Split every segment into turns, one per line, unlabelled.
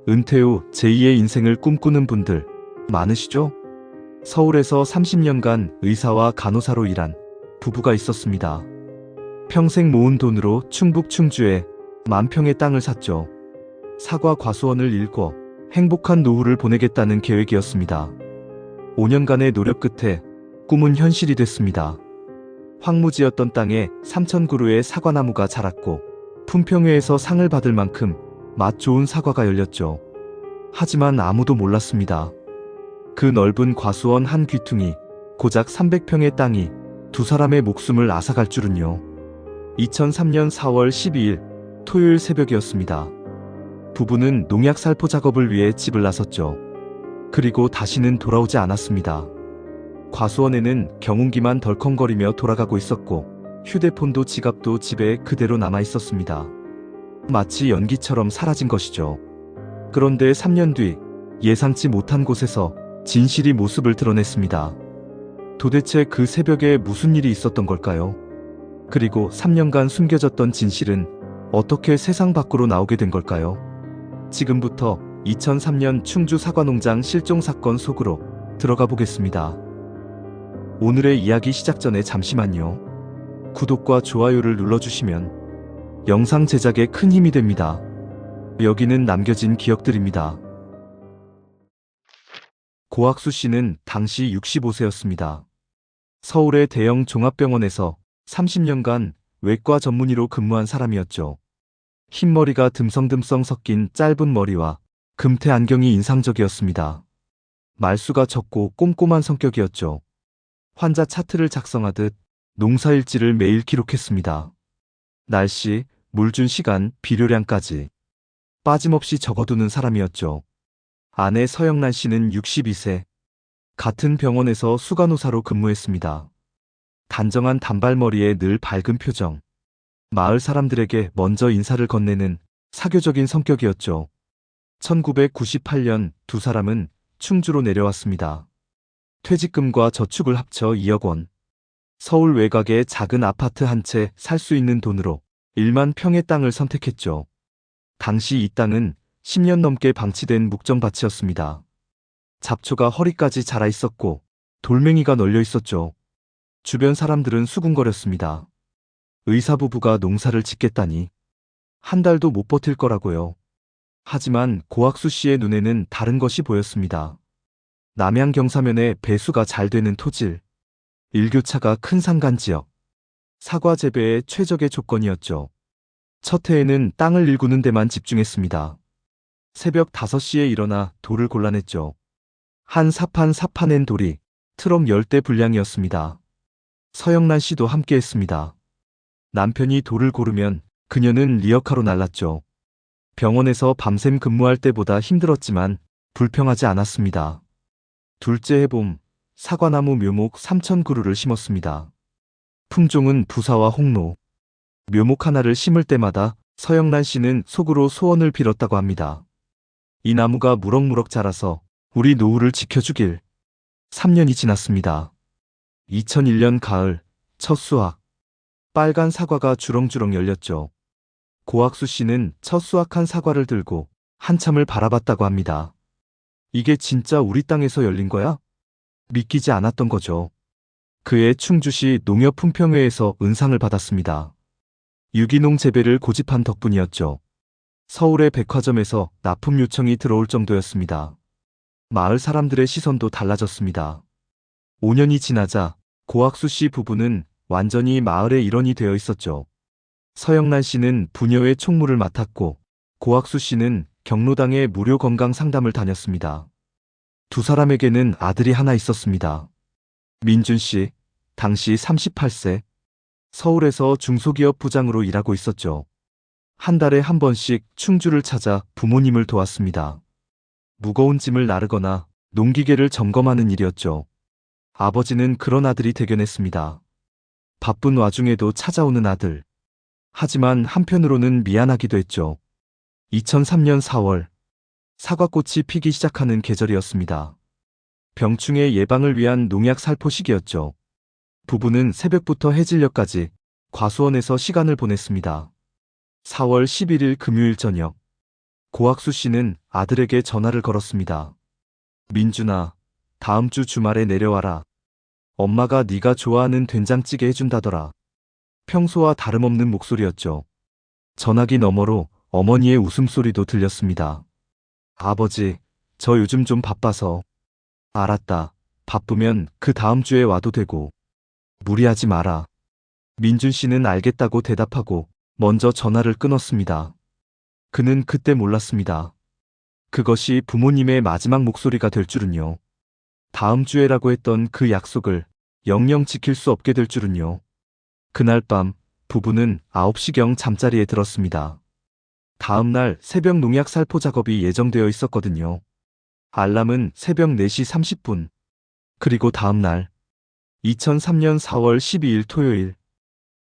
은퇴 후 제2의 인생을 꿈꾸는 분들 많으시죠? 서울에서 30년간 의사와 간호사로 일한 부부가 있었습니다. 평생 모은 돈으로 충북 충주에 만평의 땅을 샀죠. 사과 과수원을 일궈 행복한 노후를 보내겠다는 계획이었습니다. 5년간의 노력 끝에 꿈은 현실이 됐습니다. 황무지였던 땅에 3,000그루의 사과나무가 자랐고 품평회에서 상을 받을 만큼 맛 좋은 사과가 열렸죠. 하지만 아무도 몰랐습니다. 그 넓은 과수원 한 귀퉁이, 고작 300평의 땅이 두 사람의 목숨을 앗아갈 줄은요. 2003년 4월 12일 토요일 새벽이었습니다. 부부는 농약 살포 작업을 위해 집을 나섰죠. 그리고 다시는 돌아오지 않았습니다. 과수원에는 경운기만 덜컹거리며 돌아가고 있었고 휴대폰도 지갑도 집에 그대로 남아 있었습니다. 마치 연기처럼 사라진 것이죠. 그런데 3년 뒤 예상치 못한 곳에서 진실이 모습을 드러냈습니다. 도대체 그 새벽에 무슨 일이 있었던 걸까요? 그리고 3년간 숨겨졌던 진실은 어떻게 세상 밖으로 나오게 된 걸까요? 지금부터 2003년 충주 사과농장 실종 사건 속으로 들어가 보겠습니다. 오늘의 이야기 시작 전에 잠시만요. 구독과 좋아요를 눌러주시면 영상 제작에 큰 힘이 됩니다. 여기는 남겨진 기억들입니다. 고학수 씨는 당시 65세였습니다. 서울의 대형 종합병원에서 30년간 외과 전문의로 근무한 사람이었죠. 흰머리가 듬성듬성 섞인 짧은 머리와 금태 안경이 인상적이었습니다. 말수가 적고 꼼꼼한 성격이었죠. 환자 차트를 작성하듯 농사일지를 매일 기록했습니다. 날씨, 물 준 시간, 비료량까지 빠짐없이 적어두는 사람이었죠. 아내 서영란 씨는 62세. 같은 병원에서 수간호사로 근무했습니다. 단정한 단발머리에 늘 밝은 표정. 마을 사람들에게 먼저 인사를 건네는 사교적인 성격이었죠. 1998년 두 사람은 충주로 내려왔습니다. 퇴직금과 저축을 합쳐 2억 원. 서울 외곽의 작은 아파트 한 채 살 수 있는 돈으로 1만 평의 땅을 선택했죠. 당시 이 땅은 10년 넘게 방치된 묵정밭이었습니다. 잡초가 허리까지 자라 있었고 돌멩이가 널려 있었죠. 주변 사람들은 수군거렸습니다. 의사 부부가 농사를 짓겠다니 한 달도 못 버틸 거라고요. 하지만 고학수 씨의 눈에는 다른 것이 보였습니다. 남양 경사면에 배수가 잘 되는 토질, 일교차가 큰 산간지역, 사과 재배의 최적의 조건이었죠. 첫 해에는 땅을 일구는 데만 집중했습니다. 새벽 5시에 일어나 돌을 골라냈죠. 한 사판 사판엔 돌이 트럭 10대 분량이었습니다. 서영란 씨도 함께했습니다. 남편이 돌을 고르면 그녀는 리어카로 날랐죠. 병원에서 밤샘 근무할 때보다 힘들었지만 불평하지 않았습니다. 둘째 해봄, 사과나무 묘목 3,000그루를 심었습니다. 품종은 부사와 홍로. 묘목 하나를 심을 때마다 서영란 씨는 속으로 소원을 빌었다고 합니다. 이 나무가 무럭무럭 자라서 우리 노후를 지켜주길. 3년이 지났습니다. 2001년 가을, 첫 수확. 빨간 사과가 주렁주렁 열렸죠. 고학수 씨는 첫 수확한 사과를 들고 한참을 바라봤다고 합니다. 이게 진짜 우리 땅에서 열린 거야? 믿기지 않았던 거죠. 그해 충주시 농협품평회에서 은상을 받았습니다. 유기농 재배를 고집한 덕분이었죠. 서울의 백화점에서 납품 요청이 들어올 정도였습니다. 마을 사람들의 시선도 달라졌습니다. 5년이 지나자 고학수 씨 부부는 완전히 마을의 일원이 되어 있었죠. 서영란 씨는 부녀의 총무를 맡았고 고학수 씨는 경로당의 무료 건강 상담을 다녔습니다. 두 사람에게는 아들이 하나 있었습니다. 민준 씨, 당시 38세. 서울에서 중소기업 부장으로 일하고 있었죠. 한 달에 한 번씩 충주를 찾아 부모님을 도왔습니다. 무거운 짐을 나르거나 농기계를 점검하는 일이었죠. 아버지는 그런 아들이 대견했습니다. 바쁜 와중에도 찾아오는 아들. 하지만 한편으로는 미안하기도 했죠. 2003년 4월, 사과꽃이 피기 시작하는 계절이었습니다. 병충해 예방을 위한 농약 살포 시기였죠. 부부는 새벽부터 해질녘까지 과수원에서 시간을 보냈습니다. 4월 11일 금요일 저녁, 고학수 씨는 아들에게 전화를 걸었습니다. 민준아, 다음 주 주말에 내려와라. 엄마가 네가 좋아하는 된장찌개 해준다더라. 평소와 다름없는 목소리였죠. 전화기 너머로 어머니의 웃음소리도 들렸습니다. 아버지, 저 요즘 좀 바빠서. 알았다. 바쁘면 그 다음 주에 와도 되고. 무리하지 마라. 민준 씨는 알겠다고 대답하고 먼저 전화를 끊었습니다. 그는 그때 몰랐습니다. 그것이 부모님의 마지막 목소리가 될 줄은요. 다음 주에라고 했던 그 약속을 영영 지킬 수 없게 될 줄은요. 그날 밤 부부는 9시경 잠자리에 들었습니다. 다음 날 새벽 농약 살포 작업이 예정되어 있었거든요. 알람은 새벽 4시 30분. 그리고 다음 날 2003년 4월 12일 토요일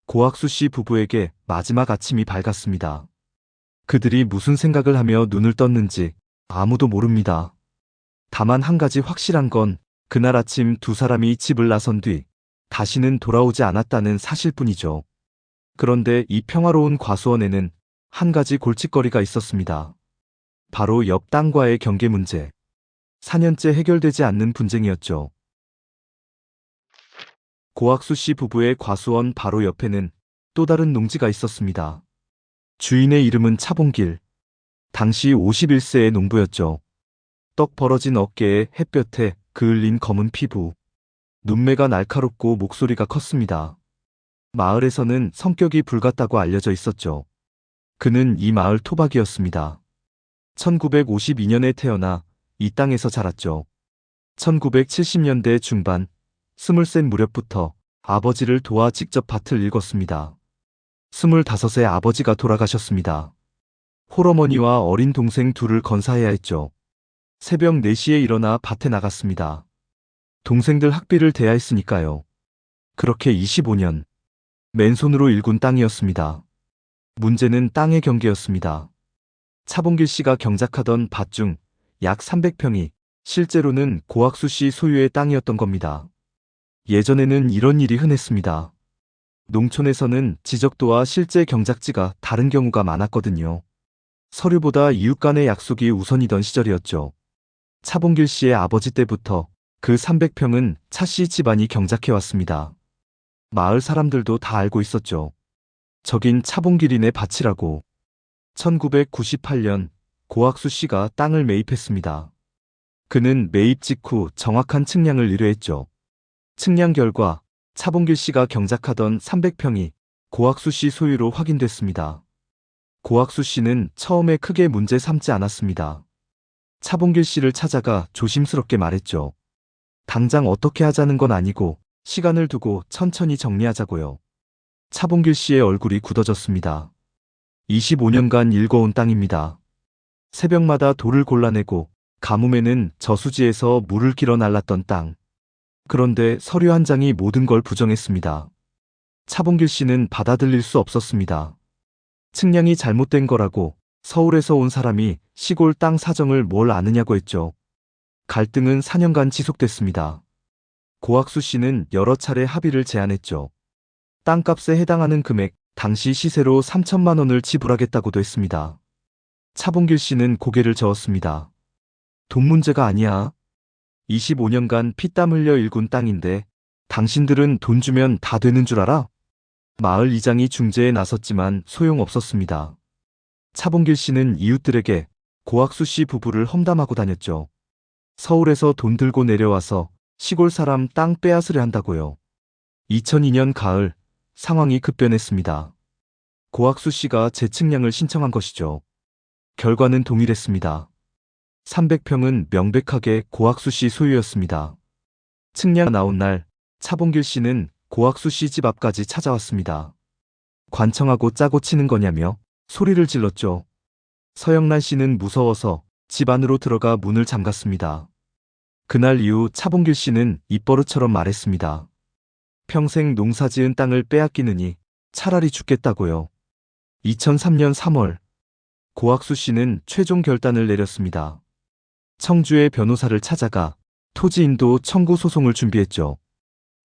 고학수 씨 부부에게 마지막 아침이 밝았습니다. 그들이 무슨 생각을 하며 눈을 떴는지 아무도 모릅니다. 다만 한 가지 확실한 건 그날 아침 두 사람이 집을 나선 뒤 다시는 돌아오지 않았다는 사실뿐이죠. 그런데 이 평화로운 과수원에는 한 가지 골칫거리가 있었습니다. 바로 옆 땅과의 경계 문제. 4년째 해결되지 않는 분쟁이었죠. 고학수 씨 부부의 과수원 바로 옆에는 또 다른 농지가 있었습니다. 주인의 이름은 차봉길. 당시 51세의 농부였죠. 떡 벌어진 어깨에 햇볕에 그을린 검은 피부. 눈매가 날카롭고 목소리가 컸습니다. 마을에서는 성격이 불같다고 알려져 있었죠. 그는 이 마을 토박이였습니다. 1952년에 태어나 이 땅에서 자랐죠. 1970년대 중반 20살 무렵부터 아버지를 도와 직접 밭을 읽었습니다. 25세 아버지가 돌아가셨습니다. 홀어머니와 어린 동생 둘을 건사해야 했죠. 새벽 4시에 일어나 밭에 나갔습니다. 동생들 학비를 대야 했으니까요. 그렇게 25년 맨손으로 일군 땅이었습니다. 문제는 땅의 경계였습니다. 차봉길 씨가 경작하던 밭 중 약 300평이 실제로는 고학수 씨 소유의 땅이었던 겁니다. 예전에는 이런 일이 흔했습니다. 농촌에서는 지적도와 실제 경작지가 다른 경우가 많았거든요. 서류보다 이웃 간의 약속이 우선이던 시절이었죠. 차봉길 씨의 아버지 때부터 그 300평은 차 씨 집안이 경작해왔습니다. 마을 사람들도 다 알고 있었죠. 저긴 차봉길이네 밭이라고. 1998년 고학수 씨가 땅을 매입했습니다. 그는 매입 직후 정확한 측량을 의뢰했죠. 측량 결과 차봉길 씨가 경작하던 300평이 고학수 씨 소유로 확인됐습니다. 고학수 씨는 처음에 크게 문제 삼지 않았습니다. 차봉길 씨를 찾아가 조심스럽게 말했죠. 당장 어떻게 하자는 건 아니고 시간을 두고 천천히 정리하자고요. 차봉길 씨의 얼굴이 굳어졌습니다. 25년간 일궈온 땅입니다. 새벽마다 돌을 골라내고 가뭄에는 저수지에서 물을 길어 날랐던 땅. 그런데 서류 한 장이 모든 걸 부정했습니다. 차봉길 씨는 받아들일 수 없었습니다. 측량이 잘못된 거라고 서울에서 온 사람이 시골 땅 사정을 뭘 아느냐고 했죠. 갈등은 4년간 지속됐습니다. 고학수 씨는 여러 차례 합의를 제안했죠. 땅값에 해당하는 금액, 당시 시세로 3천만 원을 지불하겠다고도 했습니다. 차봉길 씨는 고개를 저었습니다. 돈 문제가 아니야. 25년간 피땀 흘려 일군 땅인데 당신들은 돈 주면 다 되는 줄 알아? 마을 이장이 중재에 나섰지만 소용없었습니다. 차봉길 씨는 이웃들에게 고학수 씨 부부를 험담하고 다녔죠. 서울에서 돈 들고 내려와서 시골 사람 땅 빼앗으려 한다고요. 2002년 가을 상황이 급변했습니다. 고학수 씨가 재측량을 신청한 것이죠. 결과는 동일했습니다. 300평은 명백하게 고학수 씨 소유였습니다. 측량 나온 날 차봉길 씨는 고학수 씨 집 앞까지 찾아왔습니다. 관청하고 짜고 치는 거냐며 소리를 질렀죠. 서영란 씨는 무서워서 집 안으로 들어가 문을 잠갔습니다. 그날 이후 차봉길 씨는 입버릇처럼 말했습니다. 평생 농사지은 땅을 빼앗기느니 차라리 죽겠다고요. 2003년 3월 고학수 씨는 최종 결단을 내렸습니다. 청주의 변호사를 찾아가 토지 인도 청구 소송을 준비했죠.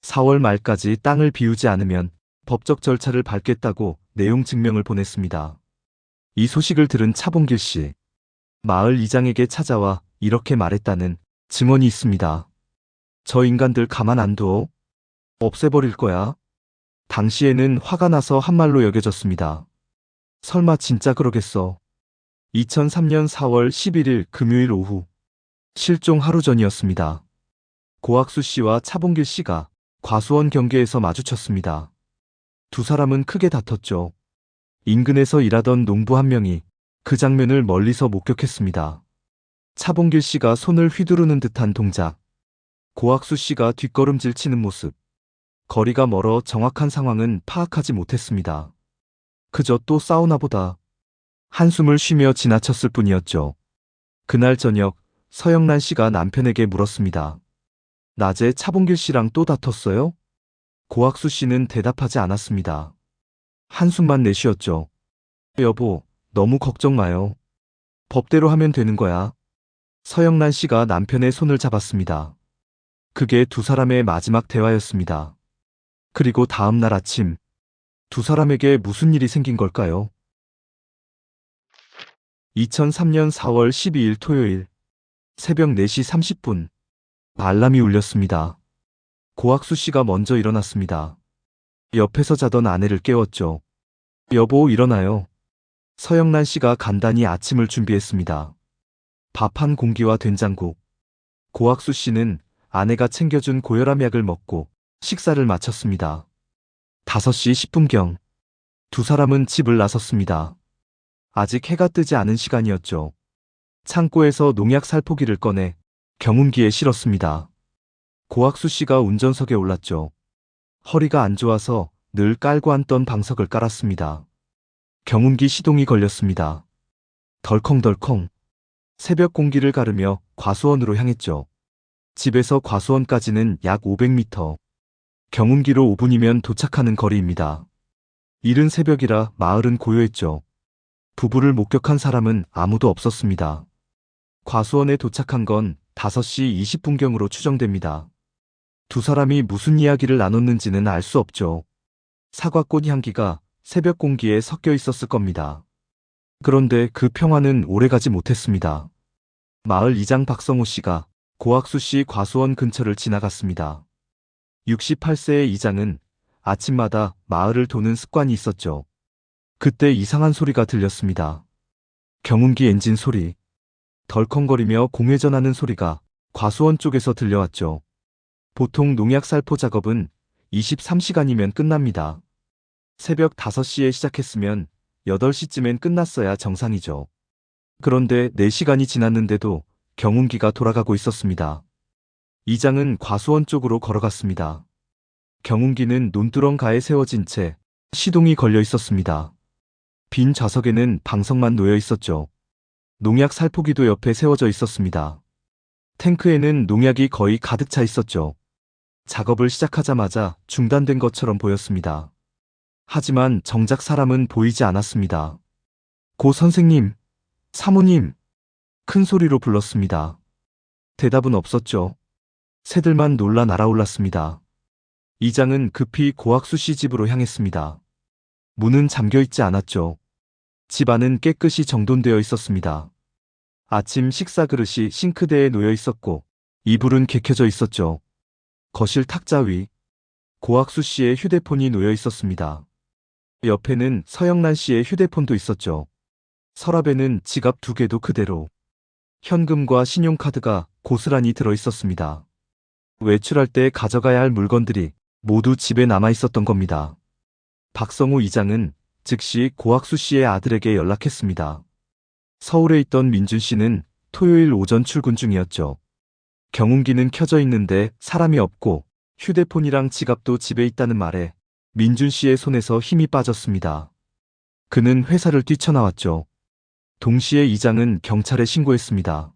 4월 말까지 땅을 비우지 않으면 법적 절차를 밟겠다고 내용 증명을 보냈습니다. 이 소식을 들은 차봉길 씨. 마을 이장에게 찾아와 이렇게 말했다는 증언이 있습니다. 저 인간들 가만 안 둬. 없애버릴 거야. 당시에는 화가 나서 한 말로 여겨졌습니다. 설마 진짜 그러겠어. 2003년 4월 11일 금요일 오후. 실종 하루 전이었습니다. 고학수 씨와 차봉길 씨가 과수원 경계에서 마주쳤습니다. 두 사람은 크게 다퉜죠. 인근에서 일하던 농부 한 명이 그 장면을 멀리서 목격했습니다. 차봉길 씨가 손을 휘두르는 듯한 동작, 고학수 씨가 뒷걸음질 치는 모습, 거리가 멀어 정확한 상황은 파악하지 못했습니다. 그저 또 싸우나 보다. 한숨을 쉬며 지나쳤을 뿐이었죠. 그날 저녁 서영란 씨가 남편에게 물었습니다. 낮에 차봉길 씨랑 또 다퉜어요? 고학수 씨는 대답하지 않았습니다. 한숨만 내쉬었죠. 여보, 너무 걱정 마요. 법대로 하면 되는 거야. 서영란 씨가 남편의 손을 잡았습니다. 그게 두 사람의 마지막 대화였습니다. 그리고 다음 날 아침, 두 사람에게 무슨 일이 생긴 걸까요? 2003년 4월 12일 토요일, 새벽 4시 30분, 알람이 울렸습니다. 고학수 씨가 먼저 일어났습니다. 옆에서 자던 아내를 깨웠죠. 여보, 일어나요. 서영란 씨가 간단히 아침을 준비했습니다. 밥 한 공기와 된장국. 고학수 씨는 아내가 챙겨준 고혈압 약을 먹고 식사를 마쳤습니다. 5시 10분경 두 사람은 집을 나섰습니다. 아직 해가 뜨지 않은 시간이었죠. 창고에서 농약 살포기를 꺼내 경운기에 실었습니다. 고학수 씨가 운전석에 올랐죠. 허리가 안 좋아서 늘 깔고 앉던 방석을 깔았습니다. 경운기 시동이 걸렸습니다. 덜컹덜컹. 새벽 공기를 가르며 과수원으로 향했죠. 집에서 과수원까지는 약 500m. 경운기로 5분이면 도착하는 거리입니다. 이른 새벽이라 마을은 고요했죠. 부부를 목격한 사람은 아무도 없었습니다. 과수원에 도착한 건 5시 20분경으로 추정됩니다. 두 사람이 무슨 이야기를 나눴는지는 알 수 없죠. 사과꽃 향기가 새벽 공기에 섞여 있었을 겁니다. 그런데 그 평화는 오래가지 못했습니다. 마을 이장 박성호 씨가 고학수 씨 과수원 근처를 지나갔습니다. 68세의 이장은 아침마다 마을을 도는 습관이 있었죠. 그때 이상한 소리가 들렸습니다. 경운기 엔진 소리. 덜컹거리며 공회전하는 소리가 과수원 쪽에서 들려왔죠. 보통 농약 살포 작업은 23시간이면 끝납니다. 새벽 5시에 시작했으면 8시쯤엔 끝났어야 정상이죠. 그런데 4시간이 지났는데도 경운기가 돌아가고 있었습니다. 이장은 과수원 쪽으로 걸어갔습니다. 경운기는 논두렁가에 세워진 채 시동이 걸려 있었습니다. 빈 좌석에는 방석만 놓여 있었죠. 농약 살포기도 옆에 세워져 있었습니다. 탱크에는 농약이 거의 가득 차 있었죠. 작업을 시작하자마자 중단된 것처럼 보였습니다. 하지만 정작 사람은 보이지 않았습니다. 고 선생님, 사모님, 큰 소리로 불렀습니다. 대답은 없었죠. 새들만 놀라 날아올랐습니다. 이장은 급히 고학수 씨 집으로 향했습니다. 문은 잠겨 있지 않았죠. 집 안은 깨끗이 정돈되어 있었습니다. 아침 식사 그릇이 싱크대에 놓여 있었고 이불은 개켜져 있었죠. 거실 탁자 위 고학수 씨의 휴대폰이 놓여 있었습니다. 옆에는 서영란 씨의 휴대폰도 있었죠. 서랍에는 지갑 2개도 그대로. 현금과 신용카드가 고스란히 들어 있었습니다. 외출할 때 가져가야 할 물건들이 모두 집에 남아 있었던 겁니다. 박성우 이장은 즉시 고학수 씨의 아들에게 연락했습니다. 서울에 있던 민준 씨는 토요일 오전 출근 중이었죠. 경운기는 켜져 있는데 사람이 없고 휴대폰이랑 지갑도 집에 있다는 말에 민준 씨의 손에서 힘이 빠졌습니다. 그는 회사를 뛰쳐나왔죠. 동시에 이장은 경찰에 신고했습니다.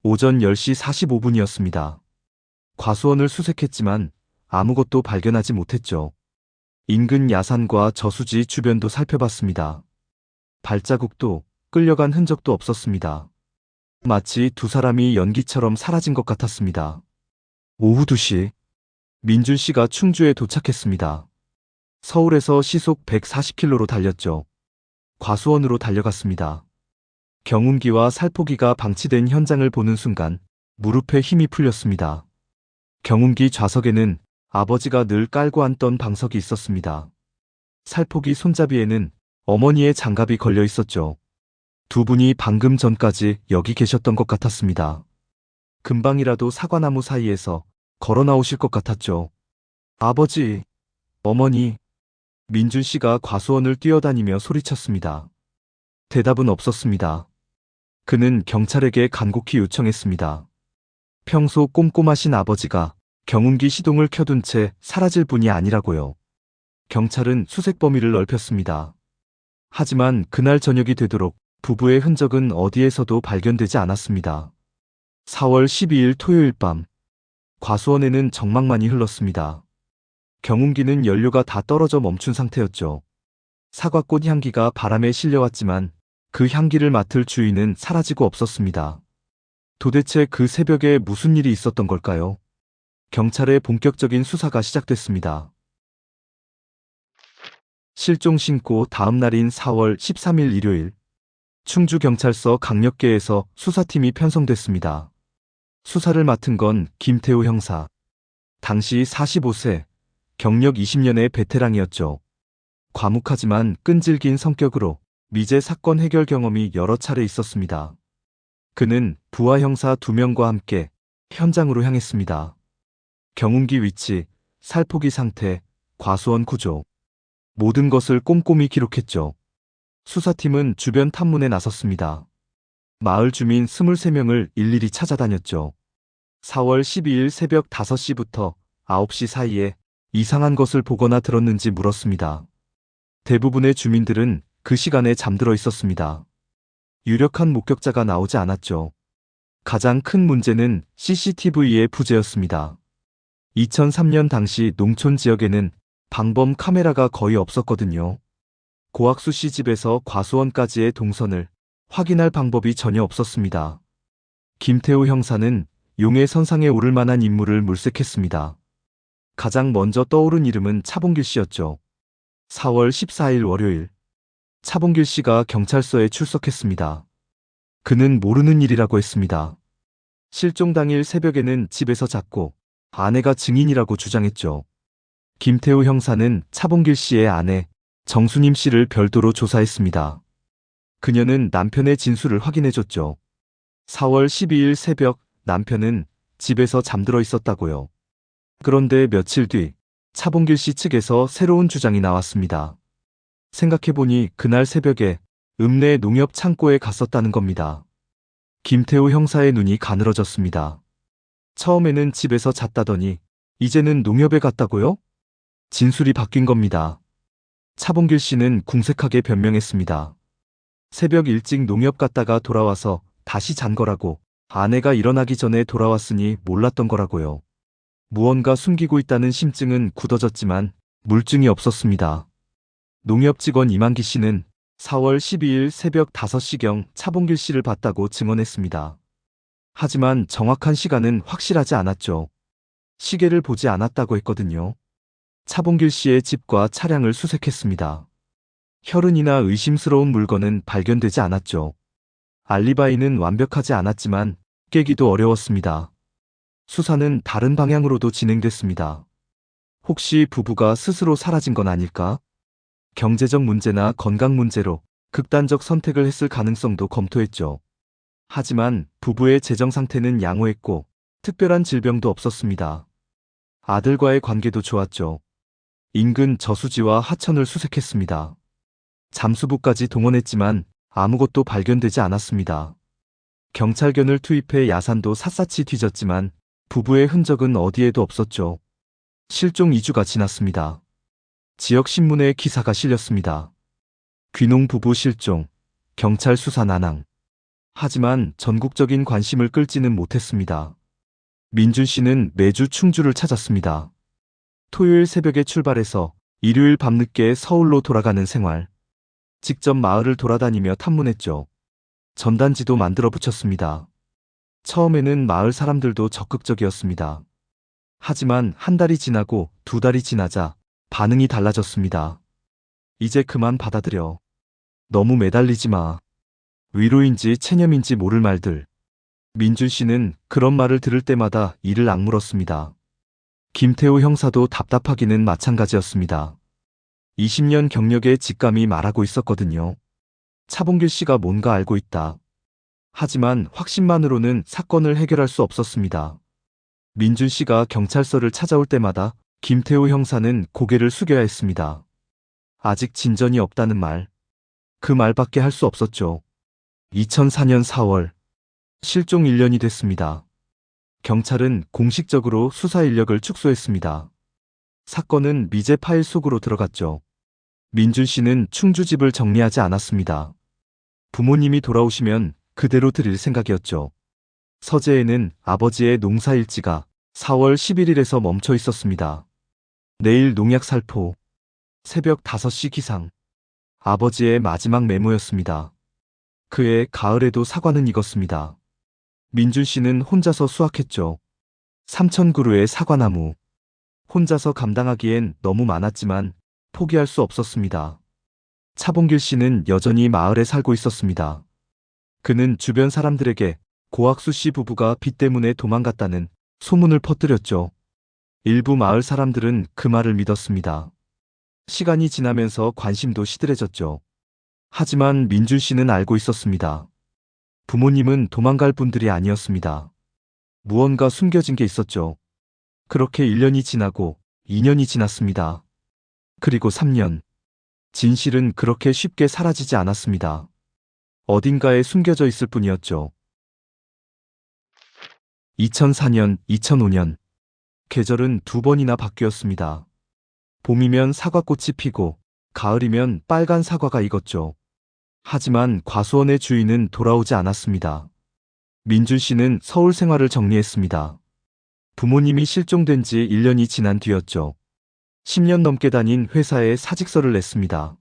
오전 10시 45분이었습니다. 과수원을 수색했지만 아무것도 발견하지 못했죠. 인근 야산과 저수지 주변도 살펴봤습니다. 발자국도 끌려간 흔적도 없었습니다. 마치 두 사람이 연기처럼 사라진 것 같았습니다. 오후 2시, 민준 씨가 충주에 도착했습니다. 서울에서 시속 140km로 달렸죠. 과수원으로 달려갔습니다. 경운기와 살포기가 방치된 현장을 보는 순간 무릎에 힘이 풀렸습니다. 경운기 좌석에는 아버지가 늘 깔고 앉던 방석이 있었습니다. 살포기 손잡이에는 어머니의 장갑이 걸려 있었죠. 두 분이 방금 전까지 여기 계셨던 것 같았습니다. 금방이라도 사과나무 사이에서 걸어 나오실 것 같았죠. 아버지, 어머니, 민준 씨가 과수원을 뛰어다니며 소리쳤습니다. 대답은 없었습니다. 그는 경찰에게 간곡히 요청했습니다. 평소 꼼꼼하신 아버지가 경운기 시동을 켜둔 채 사라질 분이 아니라고요. 경찰은 수색 범위를 넓혔습니다. 하지만 그날 저녁이 되도록 부부의 흔적은 어디에서도 발견되지 않았습니다. 4월 12일 토요일 밤, 과수원에는 정막만이 흘렀습니다. 경운기는 연료가 다 떨어져 멈춘 상태였죠. 사과꽃 향기가 바람에 실려왔지만 그 향기를 맡을 주인은 사라지고 없었습니다. 도대체 그 새벽에 무슨 일이 있었던 걸까요? 경찰의 본격적인 수사가 시작됐습니다. 실종 신고 다음 날인 4월 13일 일요일, 충주경찰서 강력계에서 수사팀이 편성됐습니다. 수사를 맡은 건 김태우 형사. 당시 45세, 경력 20년의 베테랑이었죠. 과묵하지만 끈질긴 성격으로 미제 사건 해결 경험이 여러 차례 있었습니다. 그는 부하 형사 2명과 함께 현장으로 향했습니다. 경운기 위치, 살포기 상태, 과수원 구조, 모든 것을 꼼꼼히 기록했죠. 수사팀은 주변 탐문에 나섰습니다. 마을 주민 23명을 일일이 찾아다녔죠. 4월 12일 새벽 5시부터 9시 사이에 이상한 것을 보거나 들었는지 물었습니다. 대부분의 주민들은 그 시간에 잠들어 있었습니다. 유력한 목격자가 나오지 않았죠. 가장 큰 문제는 CCTV의 부재였습니다. 2003년 당시 농촌 지역에는 방범 카메라가 거의 없었거든요. 고학수 씨 집에서 과수원까지의 동선을 확인할 방법이 전혀 없었습니다. 김태우 형사는 용의 선상에 오를 만한 인물을 물색했습니다. 가장 먼저 떠오른 이름은 차봉길 씨였죠. 4월 14일 월요일, 차봉길 씨가 경찰서에 출석했습니다. 그는 모르는 일이라고 했습니다. 실종 당일 새벽에는 집에서 잤고 아내가 증인이라고 주장했죠. 김태우 형사는 차봉길 씨의 아내 정수님 씨를 별도로 조사했습니다. 그녀는 남편의 진술을 확인해줬죠. 4월 12일 새벽 남편은 집에서 잠들어 있었다고요. 그런데 며칠 뒤 차봉길 씨 측에서 새로운 주장이 나왔습니다. 생각해보니 그날 새벽에 읍내 농협 창고에 갔었다는 겁니다. 김태우 형사의 눈이 가늘어졌습니다. 처음에는 집에서 잤다더니 이제는 농협에 갔다고요? 진술이 바뀐 겁니다. 차봉길 씨는 궁색하게 변명했습니다. 새벽 일찍 농협 갔다가 돌아와서 다시 잔 거라고, 아내가 일어나기 전에 돌아왔으니 몰랐던 거라고요. 무언가 숨기고 있다는 심증은 굳어졌지만 물증이 없었습니다. 농협 직원 이만기 씨는 4월 12일 새벽 5시경 차봉길 씨를 봤다고 증언했습니다. 하지만 정확한 시간은 확실하지 않았죠. 시계를 보지 않았다고 했거든요. 차봉길 씨의 집과 차량을 수색했습니다. 혈흔이나 의심스러운 물건은 발견되지 않았죠. 알리바이는 완벽하지 않았지만 깨기도 어려웠습니다. 수사는 다른 방향으로도 진행됐습니다. 혹시 부부가 스스로 사라진 건 아닐까? 경제적 문제나 건강 문제로 극단적 선택을 했을 가능성도 검토했죠. 하지만 부부의 재정 상태는 양호했고 특별한 질병도 없었습니다. 아들과의 관계도 좋았죠. 인근 저수지와 하천을 수색했습니다. 잠수부까지 동원했지만 아무것도 발견되지 않았습니다. 경찰견을 투입해 야산도 샅샅이 뒤졌지만 부부의 흔적은 어디에도 없었죠. 실종 2주가 지났습니다. 지역 신문에 기사가 실렸습니다. 귀농 부부 실종, 경찰 수사 난항. 하지만 전국적인 관심을 끌지는 못했습니다. 민준 씨는 매주 충주를 찾았습니다. 토요일 새벽에 출발해서 일요일 밤늦게 서울로 돌아가는 생활. 직접 마을을 돌아다니며 탐문했죠. 전단지도 만들어 붙였습니다. 처음에는 마을 사람들도 적극적이었습니다. 하지만 한 달이 지나고 2달이 지나자 반응이 달라졌습니다. 이제 그만 받아들여. 너무 매달리지 마. 위로인지 체념인지 모를 말들. 민준 씨는 그런 말을 들을 때마다 이를 악물었습니다. 김태호 형사도 답답하기는 마찬가지였습니다. 20년 경력의 직감이 말하고 있었거든요. 차범길 씨가 뭔가 알고 있다. 하지만 확신만으로는 사건을 해결할 수 없었습니다. 민준 씨가 경찰서를 찾아올 때마다 김태호 형사는 고개를 숙여야 했습니다. 아직 진전이 없다는 말. 그 말밖에 할 수 없었죠. 2004년 4월. 실종 1년이 됐습니다. 경찰은 공식적으로 수사 인력을 축소했습니다. 사건은 미제 파일 속으로 들어갔죠. 민준 씨는 충주집을 정리하지 않았습니다. 부모님이 돌아오시면 그대로 드릴 생각이었죠. 서재에는 아버지의 농사일지가 4월 11일에서 멈춰 있었습니다. 내일 농약 살포. 새벽 5시 기상. 아버지의 마지막 메모였습니다. 그해 가을에도 사과는 익었습니다. 민준 씨는 혼자서 수확했죠. 3,000그루의 사과나무. 혼자서 감당하기엔 너무 많았지만 포기할 수 없었습니다. 차범길 씨는 여전히 마을에 살고 있었습니다. 그는 주변 사람들에게 고학수 씨 부부가 빚 때문에 도망갔다는 소문을 퍼뜨렸죠. 일부 마을 사람들은 그 말을 믿었습니다. 시간이 지나면서 관심도 시들해졌죠. 하지만 민준 씨는 알고 있었습니다. 부모님은 도망갈 분들이 아니었습니다. 무언가 숨겨진 게 있었죠. 그렇게 1년이 지나고 2년이 지났습니다. 그리고 3년. 진실은 그렇게 쉽게 사라지지 않았습니다. 어딘가에 숨겨져 있을 뿐이었죠. 2004년, 2005년. 계절은 2번이나 바뀌었습니다. 봄이면 사과꽃이 피고 가을이면 빨간 사과가 익었죠. 하지만 과수원의 주인은 돌아오지 않았습니다. 민준 씨는 서울 생활을 정리했습니다. 부모님이 실종된 지 1년이 지난 뒤였죠. 10년 넘게 다닌 회사에 사직서를 냈습니다.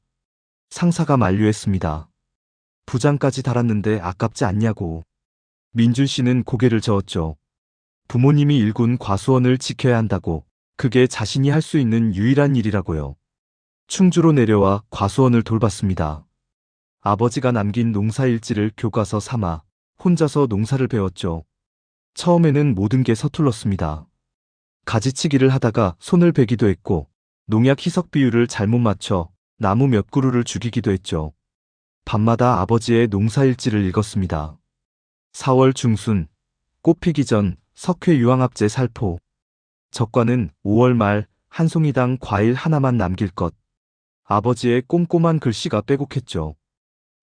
상사가 만류했습니다. 부장까지 달았는데 아깝지 않냐고. 민준 씨는 고개를 저었죠. 부모님이 일군 과수원을 지켜야 한다고. 그게 자신이 할 수 있는 유일한 일이라고요. 충주로 내려와 과수원을 돌봤습니다. 아버지가 남긴 농사일지를 교과서 삼아 혼자서 농사를 배웠죠. 처음에는 모든 게 서툴렀습니다. 가지치기를 하다가 손을 베기도 했고 농약 희석 비율을 잘못 맞춰 나무 몇 그루를 죽이기도 했죠. 밤마다 아버지의 농사일지를 읽었습니다. 4월 중순, 꽃 피기 전 석회 유황합제 살포. 적과는 5월 말 한 송이당 과일 하나만 남길 것. 아버지의 꼼꼼한 글씨가 빼곡했죠.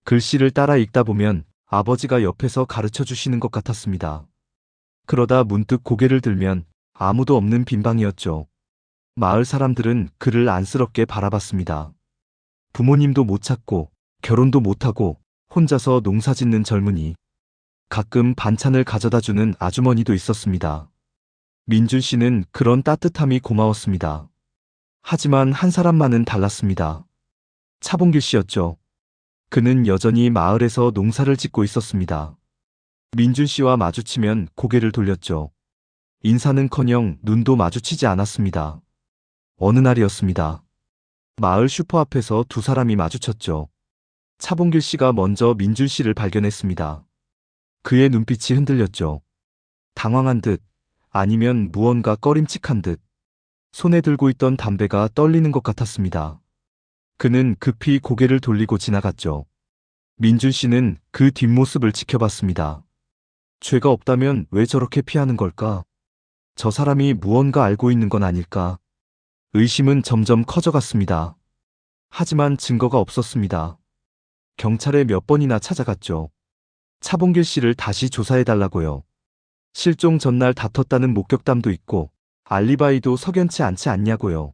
글씨를 따라 읽다 보면 아버지가 옆에서 가르쳐 주시는 것 같았습니다. 그러다 문득 고개를 들면 아무도 없는 빈방이었죠. 마을 사람들은 그를 안쓰럽게 바라봤습니다. 부모님도 못 찾고 결혼도 못하고 혼자서 농사짓는 젊은이. 가끔 반찬을 가져다 주는 아주머니도 있었습니다. 민준 씨는 그런 따뜻함이 고마웠습니다. 하지만 한 사람만은 달랐습니다. 차범길 씨였죠. 그는 여전히 마을에서 농사를 짓고 있었습니다. 민준 씨와 마주치면 고개를 돌렸죠. 인사는커녕 눈도 마주치지 않았습니다. 어느 날이었습니다. 마을 슈퍼 앞에서 두 사람이 마주쳤죠. 차범길 씨가 먼저 민준 씨를 발견했습니다. 그의 눈빛이 흔들렸죠. 당황한 듯, 아니면 무언가 꺼림칙한 듯. 손에 들고 있던 담배가 떨리는 것 같았습니다. 그는 급히 고개를 돌리고 지나갔죠. 민준 씨는 그 뒷모습을 지켜봤습니다. 죄가 없다면 왜 저렇게 피하는 걸까? 저 사람이 무언가 알고 있는 건 아닐까? 의심은 점점 커져갔습니다. 하지만 증거가 없었습니다. 경찰에 몇 번이나 찾아갔죠. 차범길 씨를 다시 조사해달라고요. 실종 전날 다퉜다는 목격담도 있고 알리바이도 석연치 않지 않냐고요.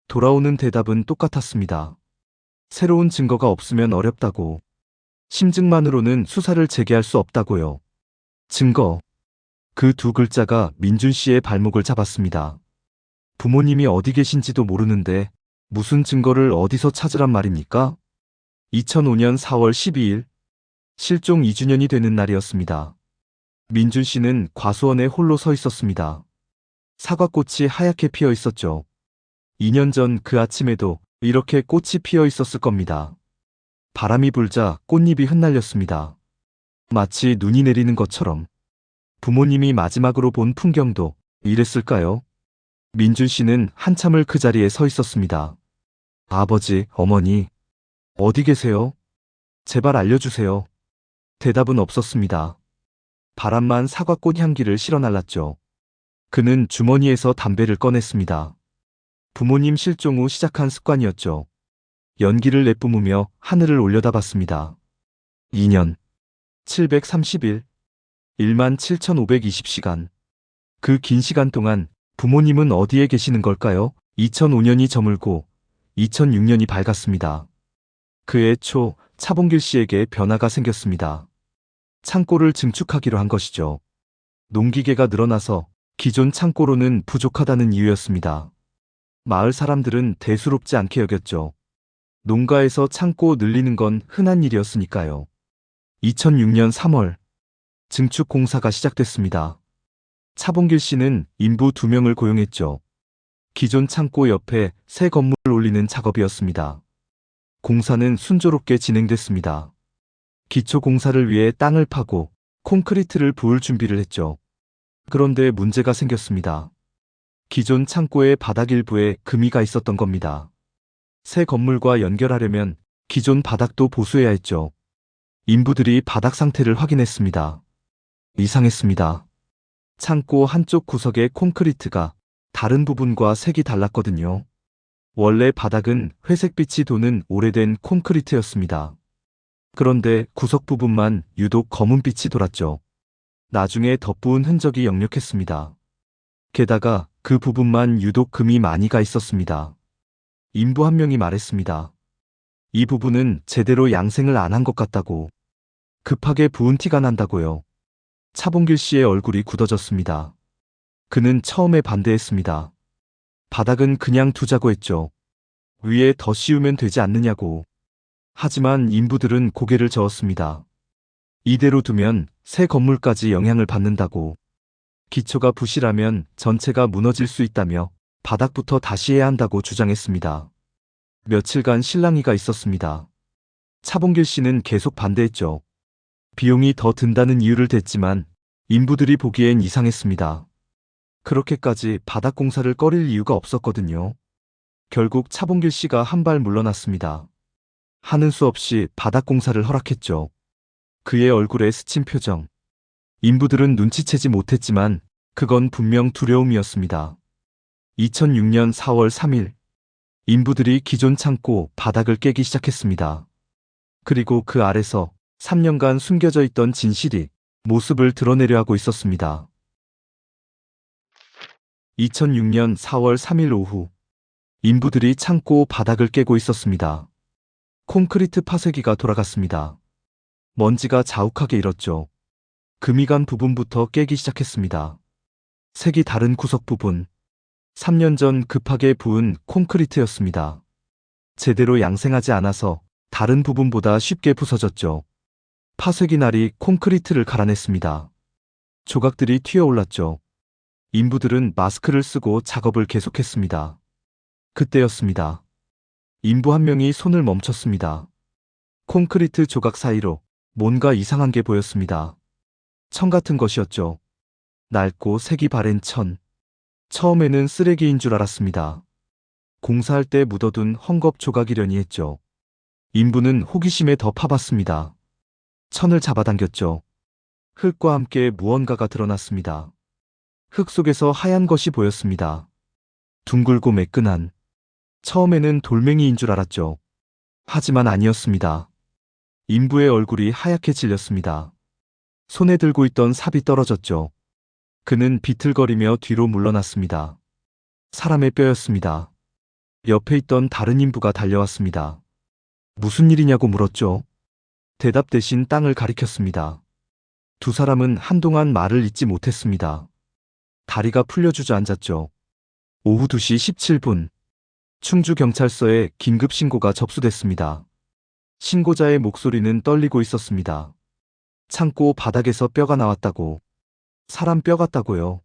돌아오는 대답은 똑같았습니다. 새로운 증거가 없으면 어렵다고. 심증만으로는 수사를 재개할 수 없다고요. 증거. 그 두 글자가 민준 씨의 발목을 잡았습니다. 부모님이 어디 계신지도 모르는데 무슨 증거를 어디서 찾으란 말입니까? 2005년 4월 12일. 실종 2주년이 되는 날이었습니다. 민준 씨는 과수원에 홀로 서 있었습니다. 사과꽃이 하얗게 피어 있었죠. 2년 전 그 아침에도 이렇게 꽃이 피어 있었을 겁니다. 바람이 불자 꽃잎이 흩날렸습니다. 마치 눈이 내리는 것처럼. 부모님이 마지막으로 본 풍경도 이랬을까요? 민준 씨는 한참을 그 자리에 서 있었습니다. 아버지, 어머니, 어디 계세요? 제발 알려주세요. 대답은 없었습니다. 바람만 사과꽃 향기를 실어날랐죠. 그는 주머니에서 담배를 꺼냈습니다. 부모님 실종 후 시작한 습관이었죠. 연기를 내뿜으며 하늘을 올려다봤습니다. 2년, 730일, 17,520시간. 그 긴 시간 동안 부모님은 어디에 계시는 걸까요? 2005년이 저물고 2006년이 밝았습니다. 그해 초 차봉길 씨에게 변화가 생겼습니다. 창고를 증축하기로 한 것이죠. 농기계가 늘어나서 기존 창고로는 부족하다는 이유였습니다. 마을 사람들은 대수롭지 않게 여겼죠. 농가에서 창고 늘리는 건 흔한 일이었으니까요. 2006년 3월, 증축 공사가 시작됐습니다. 차봉길 씨는 인부 2명을 고용했죠. 기존 창고 옆에 새 건물을 올리는 작업이었습니다. 공사는 순조롭게 진행됐습니다. 기초 공사를 위해 땅을 파고 콘크리트를 부을 준비를 했죠. 그런데 문제가 생겼습니다. 기존 창고의 바닥 일부에 금이가 있었던 겁니다. 새 건물과 연결하려면 기존 바닥도 보수해야 했죠. 인부들이 바닥 상태를 확인했습니다. 이상했습니다. 창고 한쪽 구석의 콘크리트가 다른 부분과 색이 달랐거든요. 원래 바닥은 회색빛이 도는 오래된 콘크리트였습니다. 그런데 구석 부분만 유독 검은빛이 돌았죠. 나중에 덧부은 흔적이 역력했습니다. 게다가 그 부분만 유독 금이 많이 가 있었습니다. 인부 한 명이 말했습니다. 이 부분은 제대로 양생을 안 한 것 같다고. 급하게 부은 티가 난다고요. 차봉길 씨의 얼굴이 굳어졌습니다. 그는 처음에 반대했습니다. 바닥은 그냥 두자고 했죠. 위에 더 씌우면 되지 않느냐고. 하지만 인부들은 고개를 저었습니다. 이대로 두면 새 건물까지 영향을 받는다고. 기초가 부실하면 전체가 무너질 수 있다며 바닥부터 다시 해야 한다고 주장했습니다. 며칠간 실랑이가 있었습니다. 차봉길 씨는 계속 반대했죠. 비용이 더 든다는 이유를 댔지만 인부들이 보기엔 이상했습니다. 그렇게까지 바닥 공사를 꺼릴 이유가 없었거든요. 결국 차봉길 씨가 한 발 물러났습니다. 하는 수 없이 바닥 공사를 허락했죠. 그의 얼굴에 스친 표정. 인부들은 눈치채지 못했지만 그건 분명 두려움이었습니다. 2006년 4월 3일, 인부들이 기존 창고 바닥을 깨기 시작했습니다. 그리고 그 아래서 3년간 숨겨져 있던 진실이 모습을 드러내려 하고 있었습니다. 2006년 4월 3일 오후, 인부들이 창고 바닥을 깨고 있었습니다. 콘크리트 파쇄기가 돌아갔습니다. 먼지가 자욱하게 일었죠. 금이 간 부분부터 깨기 시작했습니다. 색이 다른 구석 부분. 3년 전 급하게 부은 콘크리트였습니다. 제대로 양생하지 않아서 다른 부분보다 쉽게 부서졌죠. 파쇄기 날이 콘크리트를 갈아냈습니다. 조각들이 튀어올랐죠. 인부들은 마스크를 쓰고 작업을 계속했습니다. 그때였습니다. 인부 한 명이 손을 멈췄습니다. 콘크리트 조각 사이로 뭔가 이상한 게 보였습니다. 천 같은 것이었죠. 낡고 색이 바랜 천. 처음에는 쓰레기인 줄 알았습니다. 공사할 때 묻어둔 헝겊 조각이려니 했죠. 인부는 호기심에 더 파봤습니다. 천을 잡아당겼죠. 흙과 함께 무언가가 드러났습니다. 흙 속에서 하얀 것이 보였습니다. 둥글고 매끈한. 처음에는 돌멩이인 줄 알았죠. 하지만 아니었습니다. 인부의 얼굴이 하얗게 질렸습니다. 손에 들고 있던 삽이 떨어졌죠. 그는 비틀거리며 뒤로 물러났습니다. 사람의 뼈였습니다. 옆에 있던 다른 인부가 달려왔습니다. 무슨 일이냐고 물었죠. 대답 대신 땅을 가리켰습니다. 두 사람은 한동안 말을 잇지 못했습니다. 다리가 풀려 주저앉았죠. 오후 2시 17분. 충주경찰서에 긴급 신고가 접수됐습니다. 신고자의 목소리는 떨리고 있었습니다. 창고 바닥에서 뼈가 나왔다고. 사람 뼈 같다고요.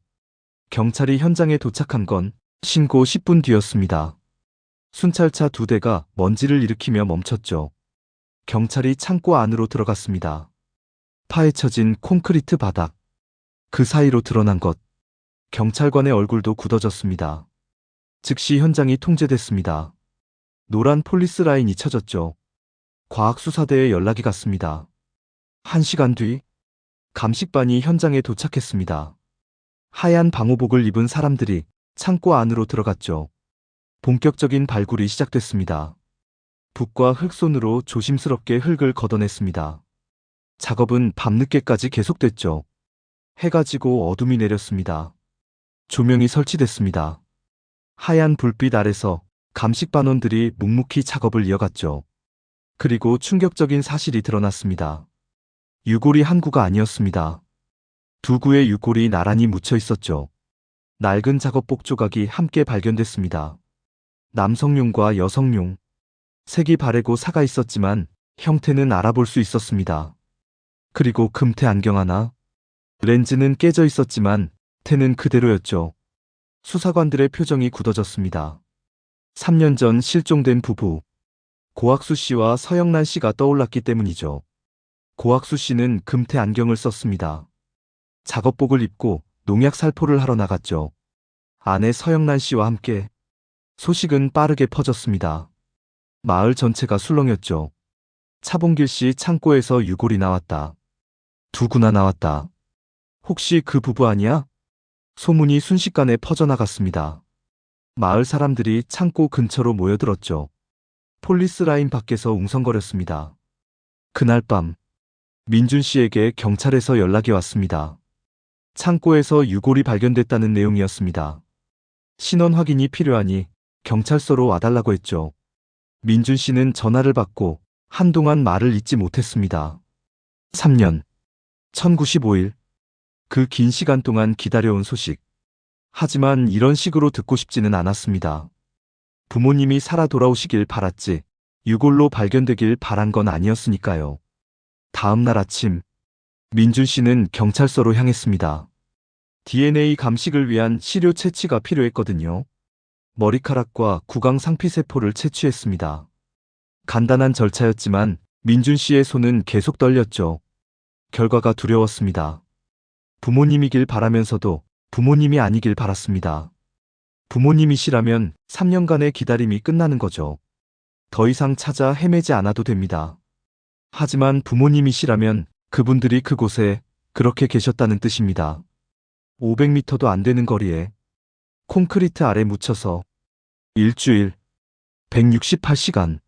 경찰이 현장에 도착한 건 신고 10분 뒤였습니다. 순찰차 2대가 먼지를 일으키며 멈췄죠. 경찰이 창고 안으로 들어갔습니다. 파헤쳐진 콘크리트 바닥. 그 사이로 드러난 것. 경찰관의 얼굴도 굳어졌습니다. 즉시 현장이 통제됐습니다. 노란 폴리스 라인이 쳐졌죠. 과학수사대에 연락이 갔습니다. 1시간 뒤 감식반이 현장에 도착했습니다. 하얀 방호복을 입은 사람들이 창고 안으로 들어갔죠. 본격적인 발굴이 시작됐습니다. 붓과 흙손으로 조심스럽게 흙을 걷어냈습니다. 작업은 밤늦게까지 계속됐죠. 해가 지고 어둠이 내렸습니다. 조명이 설치됐습니다. 하얀 불빛 아래서 감식반원들이 묵묵히 작업을 이어갔죠. 그리고 충격적인 사실이 드러났습니다. 유골이 한 구가 아니었습니다. 두 구의 유골이 나란히 묻혀 있었죠. 낡은 작업복 조각이 함께 발견됐습니다. 남성용과 여성용. 색이 바래고 사가 있었지만 형태는 알아볼 수 있었습니다. 그리고 금태 안경 하나. 렌즈는 깨져 있었지만 태는 그대로였죠. 수사관들의 표정이 굳어졌습니다. 3년 전 실종된 부부. 고학수 씨와 서영란 씨가 떠올랐기 때문이죠. 고학수 씨는 금태 안경을 썼습니다. 작업복을 입고 농약 살포를 하러 나갔죠. 아내 서영란 씨와 함께. 소식은 빠르게 퍼졌습니다. 마을 전체가 술렁였죠. 차봉길 씨 창고에서 유골이 나왔다. 두 구나 나왔다. 혹시 그 부부 아니야? 소문이 순식간에 퍼져나갔습니다. 마을 사람들이 창고 근처로 모여들었죠. 폴리스 라인 밖에서 웅성거렸습니다. 그날 밤 민준 씨에게 경찰에서 연락이 왔습니다. 창고에서 유골이 발견됐다는 내용이었습니다. 신원 확인이 필요하니 경찰서로 와달라고 했죠. 민준 씨는 전화를 받고 한동안 말을 잇지 못했습니다. 3년 1095일 그 긴 시간 동안 기다려온 소식. 하지만 이런 식으로 듣고 싶지는 않았습니다. 부모님이 살아 돌아오시길 바랐지 유골로 발견되길 바란 건 아니었으니까요. 다음 날 아침 민준 씨는 경찰서로 향했습니다. DNA 감식을 위한 시료 채취가 필요했거든요. 머리카락과 구강 상피세포를 채취했습니다. 간단한 절차였지만 민준 씨의 손은 계속 떨렸죠. 결과가 두려웠습니다. 부모님이길 바라면서도 부모님이 아니길 바랐습니다. 부모님이시라면 3년간의 기다림이 끝나는 거죠. 더 이상 찾아 헤매지 않아도 됩니다. 하지만 부모님이시라면 그분들이 그곳에 그렇게 계셨다는 뜻입니다. 500m도 안 되는 거리에 콘크리트 아래 묻혀서 일주일 168시간.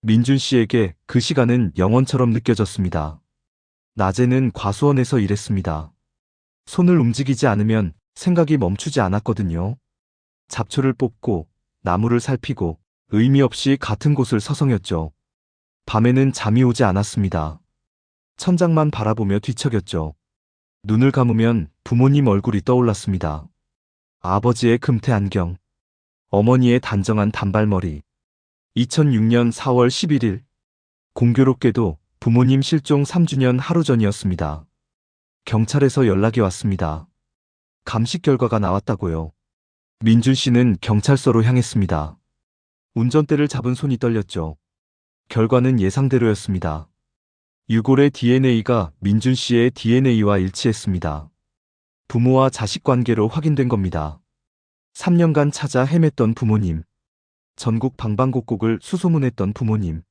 민준 씨에게 그 시간은 영원처럼 느껴졌습니다. 낮에는 과수원에서 일했습니다. 손을 움직이지 않으면 생각이 멈추지 않았거든요. 잡초를 뽑고 나무를 살피고 의미 없이 같은 곳을 서성였죠. 밤에는 잠이 오지 않았습니다. 천장만 바라보며 뒤척였죠. 눈을 감으면 부모님 얼굴이 떠올랐습니다. 아버지의 금태 안경, 어머니의 단정한 단발머리. 2006년 4월 11일, 공교롭게도 부모님 실종 3주년 하루 전이었습니다. 경찰에서 연락이 왔습니다. 감식 결과가 나왔다고요. 민준 씨는 경찰서로 향했습니다. 운전대를 잡은 손이 떨렸죠. 결과는 예상대로였습니다. 유골의 DNA가 민준 씨의 DNA와 일치했습니다. 부모와 자식 관계로 확인된 겁니다. 3년간 찾아 헤맸던 부모님. 전국 방방곡곡을 수소문했던 부모님.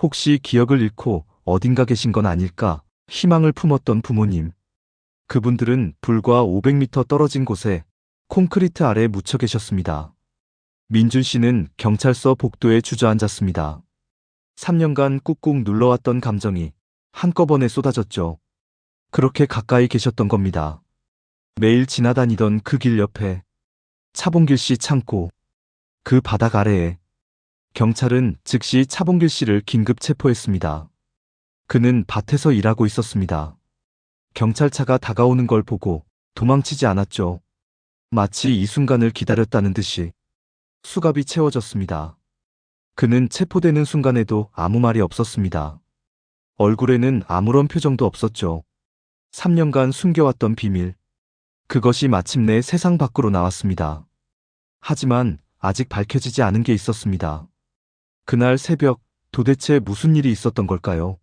혹시 기억을 잃고 어딘가 계신 건 아닐까 희망을 품었던 부모님. 그분들은 불과 500m 떨어진 곳에 콘크리트 아래 묻혀 계셨습니다. 민준 씨는 경찰서 복도에 주저앉았습니다. 3년간 꾹꾹 눌러왔던 감정이 한꺼번에 쏟아졌죠. 그렇게 가까이 계셨던 겁니다. 매일 지나다니던 그 길 옆에, 차봉길 씨 창고, 그 바닥 아래에. 경찰은 즉시 차봉길 씨를 긴급 체포했습니다. 그는 밭에서 일하고 있었습니다. 경찰차가 다가오는 걸 보고 도망치지 않았죠. 마치 이 순간을 기다렸다는 듯이. 수갑이 채워졌습니다. 그는 체포되는 순간에도 아무 말이 없었습니다. 얼굴에는 아무런 표정도 없었죠. 3년간 숨겨왔던 비밀. 그것이 마침내 세상 밖으로 나왔습니다. 하지만 아직 밝혀지지 않은 게 있었습니다. 그날 새벽 도대체 무슨 일이 있었던 걸까요?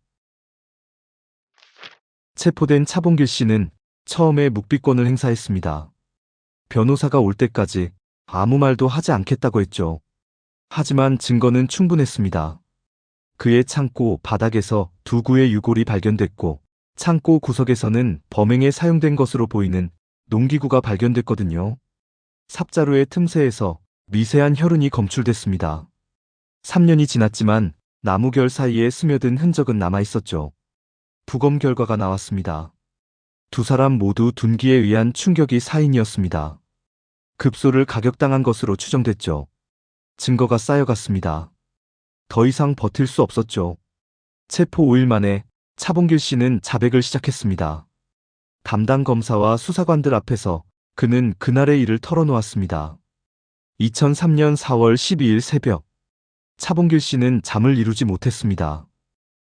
체포된 차봉길 씨는 처음에 묵비권을 행사했습니다. 변호사가 올 때까지 아무 말도 하지 않겠다고 했죠. 하지만 증거는 충분했습니다. 그의 창고 바닥에서 두 구의 유골이 발견됐고 창고 구석에서는 범행에 사용된 것으로 보이는 농기구가 발견됐거든요. 삽자루의 틈새에서 미세한 혈흔이 검출됐습니다. 3년이 지났지만 나무결 사이에 스며든 흔적은 남아있었죠. 부검 결과가 나왔습니다. 두 사람 모두 둔기에 의한 충격이 사인이었습니다. 급소를 가격당한 것으로 추정됐죠. 증거가 쌓여갔습니다. 더 이상 버틸 수 없었죠. 체포 5일 만에 차봉길 씨는 자백을 시작했습니다. 담당 검사와 수사관들 앞에서 그는 그날의 일을 털어놓았습니다. 2003년 4월 12일 새벽, 차봉길 씨는 잠을 이루지 못했습니다.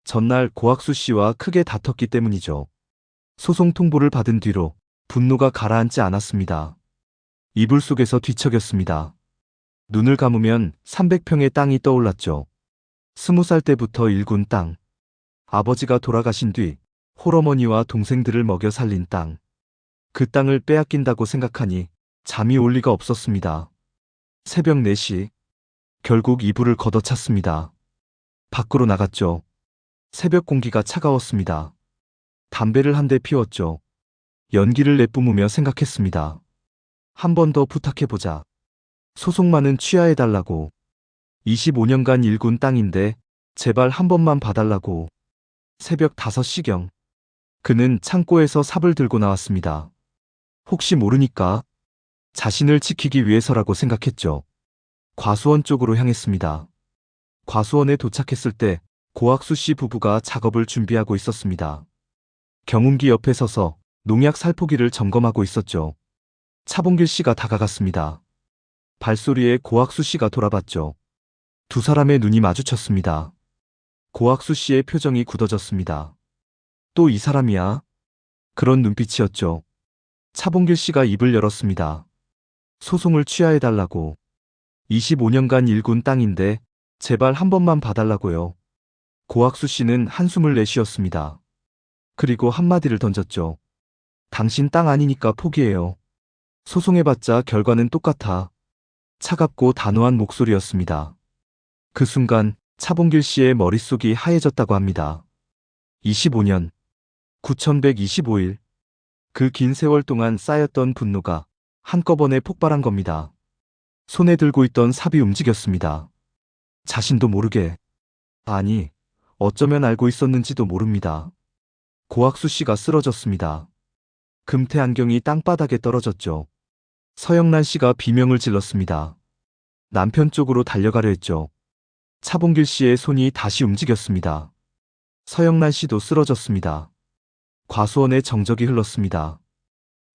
전날 고학수 씨와 크게 다퉜기 때문이죠. 소송 통보를 받은 뒤로 분노가 가라앉지 않았습니다. 이불 속에서 뒤척였습니다. 눈을 감으면 300평의 땅이 떠올랐죠. 20살 때부터 일군 땅. 아버지가 돌아가신 뒤 홀어머니와 동생들을 먹여 살린 땅. 그 땅을 빼앗긴다고 생각하니 잠이 올 리가 없었습니다. 새벽 4시. 결국 이불을 걷어찼습니다. 밖으로 나갔죠. 새벽 공기가 차가웠습니다. 담배를 한 대 피웠죠. 연기를 내뿜으며 생각했습니다. 한 번 더 부탁해보자. 소송만은 취하해달라고. 25년간 일군 땅인데 제발 한 번만 봐달라고. 새벽 5시경. 그는 창고에서 삽을 들고 나왔습니다. 혹시 모르니까 자신을 지키기 위해서라고 생각했죠. 과수원 쪽으로 향했습니다. 과수원에 도착했을 때 고학수 씨 부부가 작업을 준비하고 있었습니다. 경운기 옆에 서서 농약 살포기를 점검하고 있었죠. 차봉길 씨가 다가갔습니다. 발소리에 고학수 씨가 돌아봤죠. 두 사람의 눈이 마주쳤습니다. 고학수 씨의 표정이 굳어졌습니다. 또 이 사람이야? 그런 눈빛이었죠. 차봉길 씨가 입을 열었습니다. 소송을 취하해달라고. 25년간 일군 땅인데 제발 한 번만 봐달라고요. 고학수 씨는 한숨을 내쉬었습니다. 그리고 한마디를 던졌죠. 당신 땅 아니니까 포기해요. 소송해봤자 결과는 똑같아. 차갑고 단호한 목소리였습니다. 그 순간 차봉길 씨의 머릿속이 하얘졌다고 합니다. 25년, 9125일. 그 긴 세월 동안 쌓였던 분노가 한꺼번에 폭발한 겁니다. 손에 들고 있던 삽이 움직였습니다. 자신도 모르게. 아니, 어쩌면 알고 있었는지도 모릅니다. 고학수 씨가 쓰러졌습니다. 금태 안경이 땅바닥에 떨어졌죠. 서영란 씨가 비명을 질렀습니다. 남편 쪽으로 달려가려 했죠. 차봉길 씨의 손이 다시 움직였습니다. 서영란 씨도 쓰러졌습니다. 과수원에 정적이 흘렀습니다.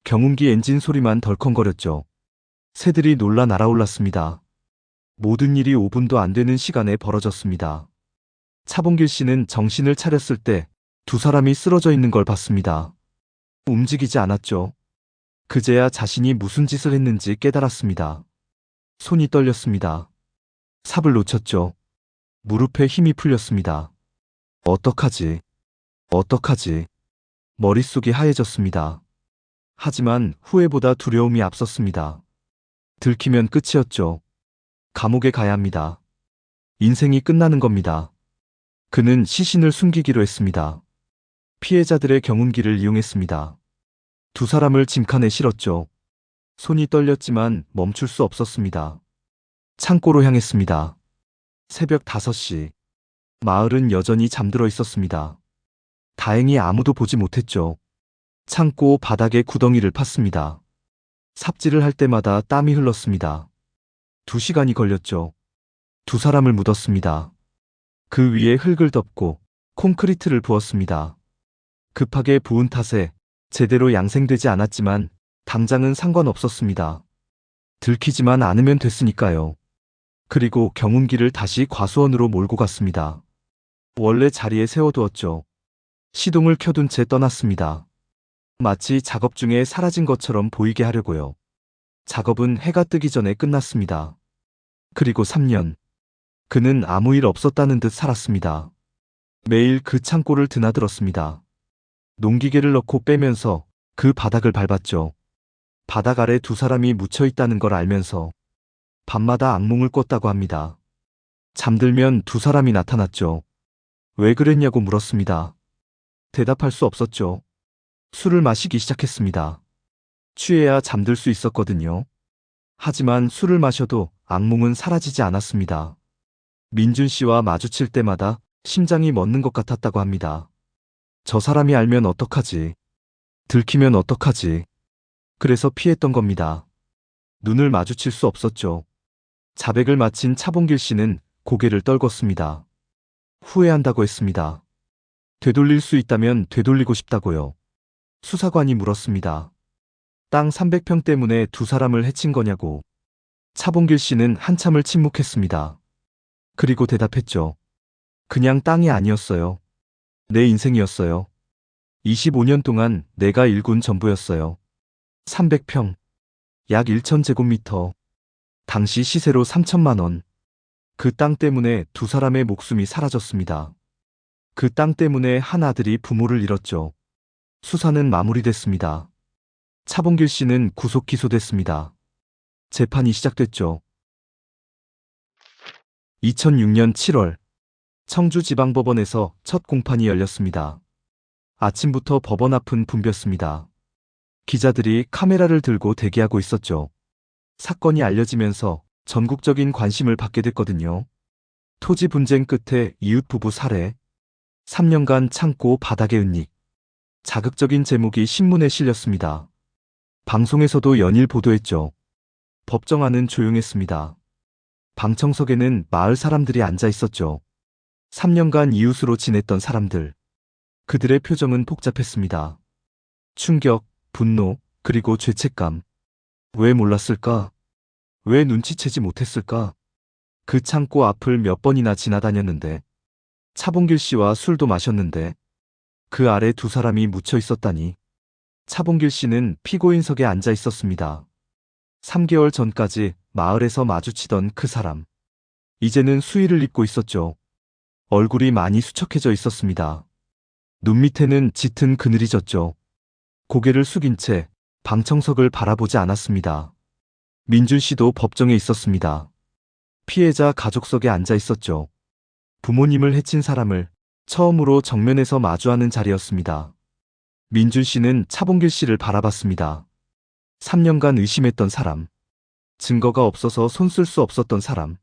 경운기 엔진 소리만 덜컹거렸죠. 새들이 놀라 날아올랐습니다. 모든 일이 5분도 안 되는 시간에 벌어졌습니다. 차봉길 씨는 정신을 차렸을 때 두 사람이 쓰러져 있는 걸 봤습니다. 움직이지 않았죠. 그제야 자신이 무슨 짓을 했는지 깨달았습니다. 손이 떨렸습니다. 삽을 놓쳤죠. 무릎에 힘이 풀렸습니다. 어떡하지? 어떡하지? 머릿속이 하얘졌습니다. 하지만 후회보다 두려움이 앞섰습니다. 들키면 끝이었죠. 감옥에 가야 합니다. 인생이 끝나는 겁니다. 그는 시신을 숨기기로 했습니다. 피해자들의 경운기를 이용했습니다. 두 사람을 짐칸에 실었죠. 손이 떨렸지만 멈출 수 없었습니다. 창고로 향했습니다. 새벽 5시. 마을은 여전히 잠들어 있었습니다. 다행히 아무도 보지 못했죠. 창고 바닥에 구덩이를 팠습니다. 삽질을 할 때마다 땀이 흘렀습니다. 2시간이 걸렸죠. 두 사람을 묻었습니다. 그 위에 흙을 덮고 콘크리트를 부었습니다. 급하게 부은 탓에 제대로 양생되지 않았지만 당장은 상관없었습니다. 들키지만 않으면 됐으니까요. 그리고 경운기를 다시 과수원으로 몰고 갔습니다. 원래 자리에 세워두었죠. 시동을 켜둔 채 떠났습니다. 마치 작업 중에 사라진 것처럼 보이게 하려고요. 작업은 해가 뜨기 전에 끝났습니다. 그리고 3년. 그는 아무 일 없었다는 듯 살았습니다. 매일 그 창고를 드나들었습니다. 농기계를 넣고 빼면서 그 바닥을 밟았죠. 바닥 아래 두 사람이 묻혀 있다는 걸 알면서 밤마다 악몽을 꿨다고 합니다. 잠들면 두 사람이 나타났죠. 왜 그랬냐고 물었습니다. 대답할 수 없었죠. 술을 마시기 시작했습니다. 취해야 잠들 수 있었거든요. 하지만 술을 마셔도 악몽은 사라지지 않았습니다. 민준 씨와 마주칠 때마다 심장이 멎는 것 같았다고 합니다. 저 사람이 알면 어떡하지? 들키면 어떡하지? 그래서 피했던 겁니다. 눈을 마주칠 수 없었죠. 자백을 마친 차봉길 씨는 고개를 떨궜습니다. 후회한다고 했습니다. 되돌릴 수 있다면 되돌리고 싶다고요. 수사관이 물었습니다. 땅 300평 때문에 두 사람을 해친 거냐고. 차봉길 씨는 한참을 침묵했습니다. 그리고 대답했죠. 그냥 땅이 아니었어요. 내 인생이었어요. 25년 동안 내가 일군 전부였어요. 300평. 약 1,000제곱미터. 당시 시세로 3천만 원. 그 땅 때문에 두 사람의 목숨이 사라졌습니다. 그 땅 때문에 한 아들이 부모를 잃었죠. 수사는 마무리됐습니다. 차봉길 씨는 구속 기소됐습니다. 재판이 시작됐죠. 2006년 7월 청주지방법원에서 첫 공판이 열렸습니다. 아침부터 법원 앞은 붐볐습니다. 기자들이 카메라를 들고 대기하고 있었죠. 사건이 알려지면서 전국적인 관심을 받게 됐거든요. 토지 분쟁 끝에 이웃 부부 살해, 3년간 창고 바닥의 은닉. 자극적인 제목이 신문에 실렸습니다. 방송에서도 연일 보도했죠. 법정 안은 조용했습니다. 방청석에는 마을 사람들이 앉아 있었죠. 3년간 이웃으로 지냈던 사람들. 그들의 표정은 복잡했습니다. 충격, 분노, 그리고 죄책감. 왜 몰랐을까? 왜 눈치채지 못했을까? 그 창고 앞을 몇 번이나 지나다녔는데, 차봉길 씨와 술도 마셨는데, 그 아래 두 사람이 묻혀 있었다니. 차봉길 씨는 피고인석에 앉아 있었습니다. 3개월 전까지 마을에서 마주치던 그 사람. 이제는 수의를 입고 있었죠. 얼굴이 많이 수척해져 있었습니다. 눈 밑에는 짙은 그늘이 졌죠. 고개를 숙인 채 방청석을 바라보지 않았습니다. 민준 씨도 법정에 있었습니다. 피해자 가족석에 앉아 있었죠. 부모님을 해친 사람을 처음으로 정면에서 마주하는 자리였습니다. 민준 씨는 차봉길 씨를 바라봤습니다. 3년간 의심했던 사람. 증거가 없어서 손 쓸 수 없었던 사람.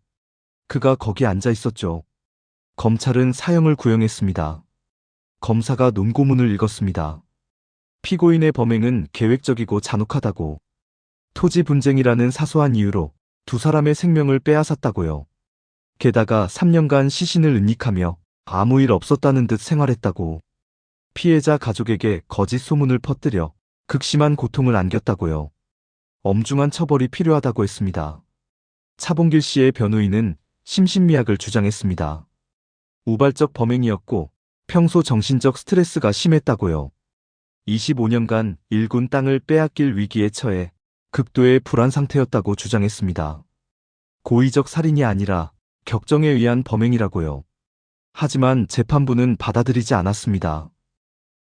그가 거기 앉아 있었죠. 검찰은 사형을 구형했습니다. 검사가 논고문을 읽었습니다. 피고인의 범행은 계획적이고 잔혹하다고. 토지 분쟁이라는 사소한 이유로 두 사람의 생명을 빼앗았다고요. 게다가 3년간 시신을 은닉하며 아무 일 없었다는 듯 생활했다고. 피해자 가족에게 거짓 소문을 퍼뜨려 극심한 고통을 안겼다고요. 엄중한 처벌이 필요하다고 했습니다. 차봉길 씨의 변호인은 심신미약을 주장했습니다. 우발적 범행이었고 평소 정신적 스트레스가 심했다고요. 25년간 일군 땅을 빼앗길 위기에 처해 극도의 불안 상태였다고 주장했습니다. 고의적 살인이 아니라 격정에 의한 범행이라고요. 하지만 재판부는 받아들이지 않았습니다.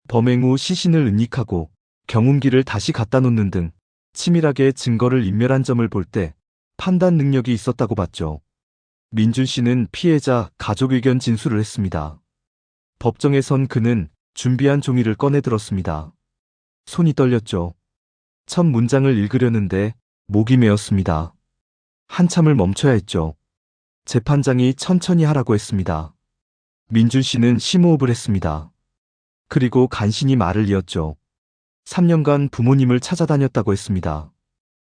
범행 후 시신을 은닉하고 경운기를 다시 갖다 놓는 등 치밀하게 증거를 인멸한 점을 볼 때 판단 능력이 있었다고 봤죠. 민준 씨는 피해자 가족 의견 진술을 했습니다. 법정에 선 그는 준비한 종이를 꺼내 들었습니다. 손이 떨렸죠. 첫 문장을 읽으려는데 목이 메었습니다. 한참을 멈춰야 했죠. 재판장이 천천히 하라고 했습니다. 민준 씨는 심호흡을 했습니다. 그리고 간신히 말을 이었죠. 3년간 부모님을 찾아다녔다고 했습니다.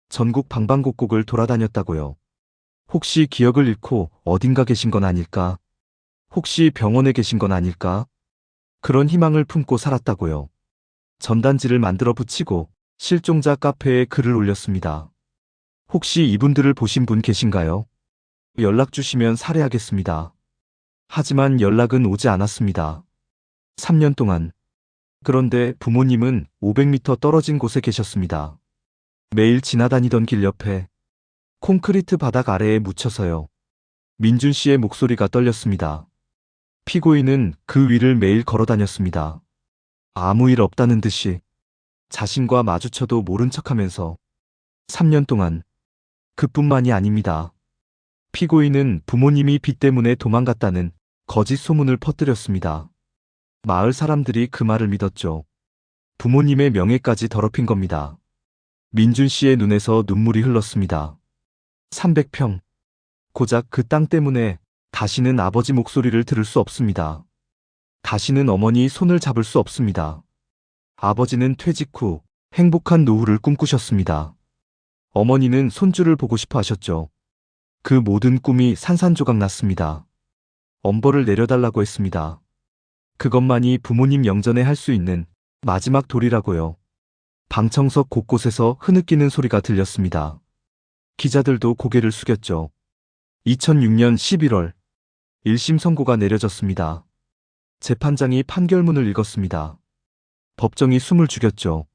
전국 방방곡곡을 돌아다녔다고요. 혹시 기억을 잃고 어딘가 계신 건 아닐까? 혹시 병원에 계신 건 아닐까? 그런 희망을 품고 살았다고요. 전단지를 만들어 붙이고 실종자 카페에 글을 올렸습니다. 혹시 이분들을 보신 분 계신가요? 연락 주시면 살해하겠습니다. 하지만 연락은 오지 않았습니다. 3년 동안. 그런데 부모님은 500m 떨어진 곳에 계셨습니다. 매일 지나다니던 길 옆에 콘크리트 바닥 아래에 묻혀서요. 민준 씨의 목소리가 떨렸습니다. 피고인은 그 위를 매일 걸어 다녔습니다. 아무 일 없다는 듯이 자신과 마주쳐도 모른 척하면서 3년 동안 그뿐만이 아닙니다. 피고인은 부모님이 빚 때문에 도망갔다는 거짓 소문을 퍼뜨렸습니다. 마을 사람들이 그 말을 믿었죠. 부모님의 명예까지 더럽힌 겁니다. 민준 씨의 눈에서 눈물이 흘렀습니다. 300평. 고작 그 땅 때문에 다시는 아버지 목소리를 들을 수 없습니다. 다시는 어머니 손을 잡을 수 없습니다. 아버지는 퇴직 후 행복한 노후를 꿈꾸셨습니다. 어머니는 손주를 보고 싶어 하셨죠. 그 모든 꿈이 산산조각 났습니다. 엄벌을 내려달라고 했습니다. 그것만이 부모님 영전에 할 수 있는 마지막 도리라고요. 방청석 곳곳에서 흐느끼는 소리가 들렸습니다. 기자들도 고개를 숙였죠. 2006년 11월 1심 선고가 내려졌습니다. 재판장이 판결문을 읽었습니다. 법정이 숨을 죽였죠.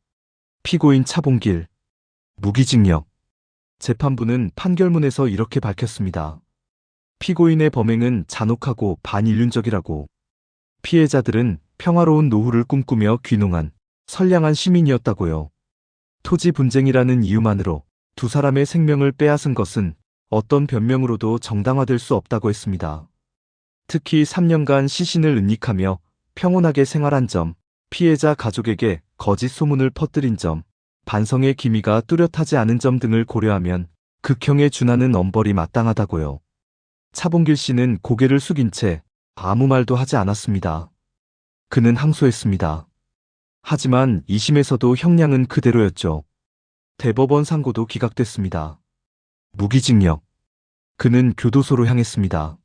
피고인 차봉길, 무기징역. 재판부는 판결문에서 이렇게 밝혔습니다. 피고인의 범행은 잔혹하고 반인륜적이라고. 피해자들은 평화로운 노후를 꿈꾸며 귀농한 선량한 시민이었다고요. 토지 분쟁이라는 이유만으로 두 사람의 생명을 빼앗은 것은 어떤 변명으로도 정당화될 수 없다고 했습니다. 특히 3년간 시신을 은닉하며 평온하게 생활한 점, 피해자 가족에게 거짓 소문을 퍼뜨린 점, 반성의 기미가 뚜렷하지 않은 점 등을 고려하면 극형에 준하는 엄벌이 마땅하다고요. 차봉길 씨는 고개를 숙인 채 아무 말도 하지 않았습니다. 그는 항소했습니다. 하지만 2심에서도 형량은 그대로였죠. 대법원 상고도 기각됐습니다. 무기징역. 그는 교도소로 향했습니다.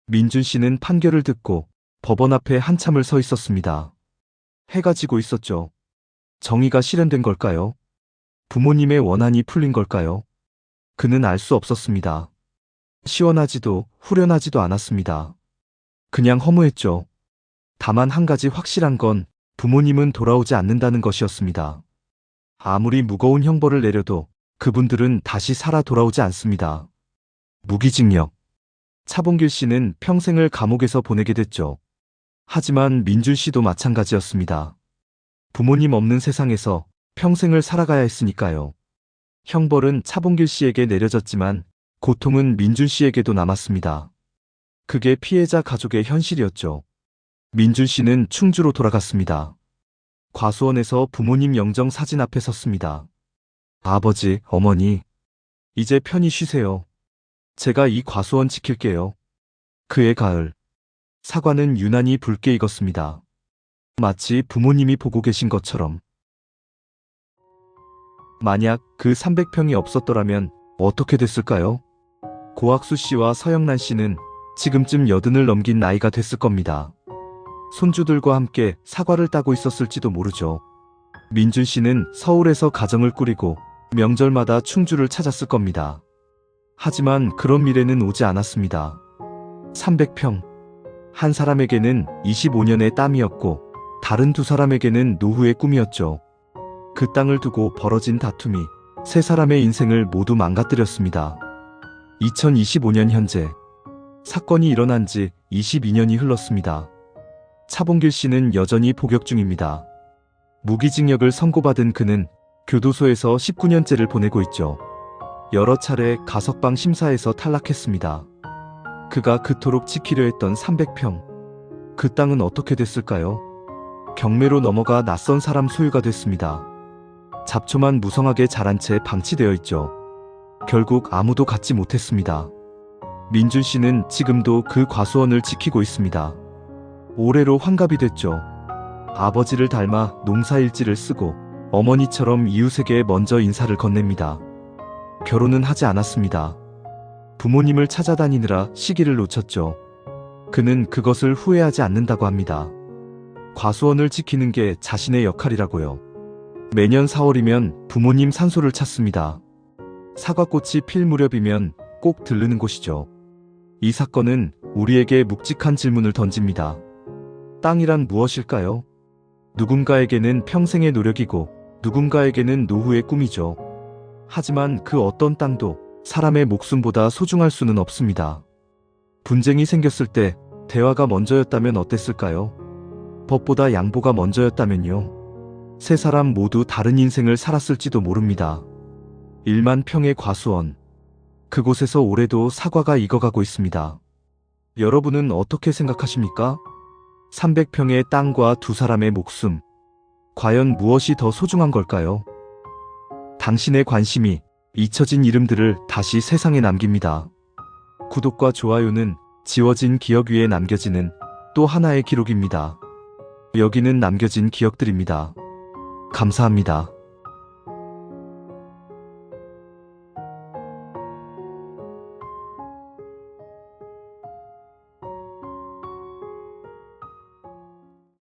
민준 씨는 판결을 듣고 법원 앞에 한참을 서 있었습니다. 해가 지고 있었죠. 정의가 실현된 걸까요? 부모님의 원한이 풀린 걸까요? 그는 알 수 없었습니다. 시원하지도 후련하지도 않았습니다. 그냥 허무했죠. 다만 한 가지 확실한 건 부모님은 돌아오지 않는다는 것이었습니다. 아무리 무거운 형벌을 내려도 그분들은 다시 살아 돌아오지 않습니다. 무기징역. 차봉길 씨는 평생을 감옥에서 보내게 됐죠. 하지만 민준 씨도 마찬가지였습니다. 부모님 없는 세상에서 평생을 살아가야 했으니까요. 형벌은 차봉길 씨에게 내려졌지만 고통은 민준 씨에게도 남았습니다. 그게 피해자 가족의 현실이었죠. 민준 씨는 충주로 돌아갔습니다. 과수원에서 부모님 영정 사진 앞에 섰습니다. 아버지, 어머니, 이제 편히 쉬세요. 제가 이 과수원 지킬게요. 그해 가을, 사과는 유난히 붉게 익었습니다. 마치 부모님이 보고 계신 것처럼. 만약 그 300평이 없었더라면 어떻게 됐을까요? 고학수 씨와 서영란 씨는 지금쯤 80을 넘긴 나이가 됐을 겁니다. 손주들과 함께 사과를 따고 있었을지도 모르죠. 민준 씨는 서울에서 가정을 꾸리고 명절마다 충주를 찾았을 겁니다. 하지만 그런 미래는 오지 않았습니다. 300평. 한 사람에게는 25년의 땀이었고 다른 두 사람에게는 노후의 꿈이었죠. 그 땅을 두고 벌어진 다툼이 세 사람의 인생을 모두 망가뜨렸습니다. 2025년 현재 사건이 일어난 지 22년이 흘렀습니다. 차봉길 씨는 여전히 복역 중입니다. 무기징역을 선고받은 그는 교도소에서 19년째를 보내고 있죠. 여러 차례 가석방 심사에서 탈락했습니다. 그가 그토록 지키려 했던 300평. 그 땅은 어떻게 됐을까요? 경매로 넘어가 낯선 사람 소유가 됐습니다. 잡초만 무성하게 자란 채 방치되어 있죠. 결국 아무도 갖지 못했습니다. 민준 씨는 지금도 그 과수원을 지키고 있습니다. 올해로 환갑이 됐죠. 아버지를 닮아 농사일지를 쓰고 어머니처럼 이웃에게 먼저 인사를 건넵니다. 결혼은 하지 않았습니다. 부모님을 찾아다니느라 시기를 놓쳤죠. 그는 그것을 후회하지 않는다고 합니다. 과수원을 지키는 게 자신의 역할이라고요. 매년 4월이면 부모님 산소를 찾습니다. 사과꽃이 필 무렵이면 꼭 들르는 곳이죠. 이 사건은 우리에게 묵직한 질문을 던집니다. 땅이란 무엇일까요? 누군가에게는 평생의 노력이고 누군가에게는 노후의 꿈이죠. 하지만 그 어떤 땅도 사람의 목숨보다 소중할 수는 없습니다. 분쟁이 생겼을 때 대화가 먼저였다면 어땠을까요? 법보다 양보가 먼저였다면요. 세 사람 모두 다른 인생을 살았을지도 모릅니다. 1만 평의 과수원. 그곳에서 올해도 사과가 익어가고 있습니다. 여러분은 어떻게 생각하십니까? 300평의 땅과 두 사람의 목숨. 과연 무엇이 더 소중한 걸까요? 당신의 관심이 잊혀진 이름들을 다시 세상에 남깁니다. 구독과 좋아요는 지워진 기억 위에 남겨지는 또 하나의 기록입니다. 여기는 남겨진 기억들입니다. 감사합니다.